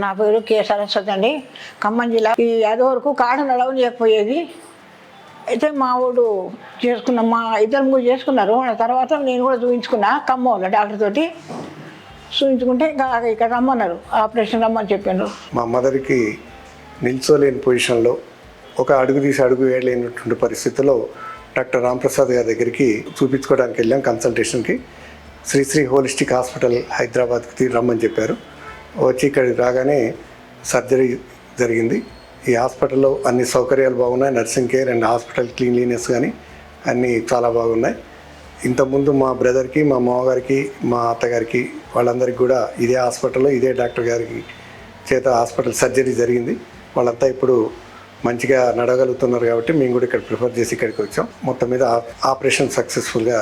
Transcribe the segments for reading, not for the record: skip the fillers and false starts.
నా పేరు కె సరస్వతి అండి. ఖమ్మం జిల్లా. ఈ యాదవరకు కాడ నడవలేకపోయేది. అయితే మా ఊడు చేసుకున్నాం, మా ఇద్దరు ముగ్గురు చేసుకున్నారు. ఆ తర్వాత నేను కూడా చూపించుకున్నా ఖమ్మంలో డాక్టర్ తోటి చూపించుకుంటే ఇంకా ఇక్కడ రమ్మన్నారు, ఆపరేషన్ రమ్మని చెప్పారు. మా మదర్కి నిల్చోలేని పొజిషన్లో ఒక అడుగు తీసి అడుగు వేయలేనటువంటి పరిస్థితిలో డాక్టర్ రాంప్రసాద్ గారి దగ్గరికి చూపించుకోవడానికి వెళ్ళాం కన్సల్టేషన్కి. శ్రీశ్రీ హోలిస్టిక్ హాస్పిటల్ హైదరాబాద్కి రమ్మని చెప్పారు. వచ్చి ఇక్కడికి రాగానే సర్జరీ జరిగింది. ఈ హాస్పిటల్లో అన్ని సౌకర్యాలు బాగున్నాయి. Nursing care and hospital cleanliness కానీ అన్నీ చాలా బాగున్నాయి. ఇంతకుముందు మా బ్రదర్కి, మా మామగారికి, మా అత్తగారికి వాళ్ళందరికీ కూడా ఇదే హాస్పిటల్లో ఇదే డాక్టర్ గారికి చేత హాస్పిటల్ సర్జరీ జరిగింది. వాళ్ళంతా ఇప్పుడు మంచిగా నడగలుగుతున్నారు కాబట్టి మేము కూడా ఇక్కడ ప్రిఫర్ చేసి ఇక్కడికి వచ్చాం. మొత్తం మీద ఆపరేషన్ సక్సెస్ఫుల్గా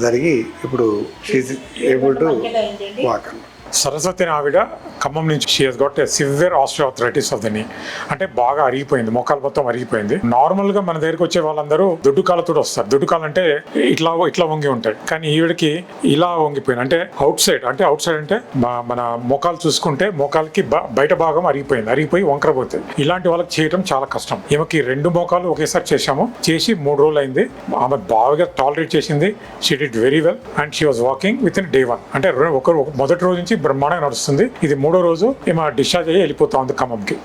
జరిగి ఇప్పుడు she able to walk. Saraswati ఆవిడ ఖమ్మం నుంచి she has got a severe osteoarthritis of the knee. అంటే బాగా అరిగిపోయింది, మోకాలు మొత్తం అరిగిపోయింది. నార్మల్ గా మన దగ్గరికి వచ్చే వాళ్ళందరూ దొడ్డు కాళ్ళతో వస్తారు. దొడ్డు కాలు అంటే ఇట్లా వంగి ఉంటాయి, కానీ ఈవిడకి ఇలా వంగిపోయింది. అంటే అవుట్ సైడ్ అంటే మన మోకాలు చూసుకుంటే మోకాలకి బయట భాగం అరిగిపోయి వంకరపోతుంది. ఇలాంటి వాళ్ళకి చేయడం చాలా కష్టం. ఈమెకి 2 మోకాలు ఒకేసారి చేసి 3 రోజులు అయింది. ఆమె బాగా టాలరేట్ చేసింది. She did very well and she was walking with in day 1. అంటే మొదటి రోజు నుంచి బ్రహ్మాండంగా నడుస్తుంది. ఇది 3వ రోజు ఈమె డిశ్చార్జ్ అయ్యి వెళ్ళిపోతా ఉంది ఖమ్మంకి.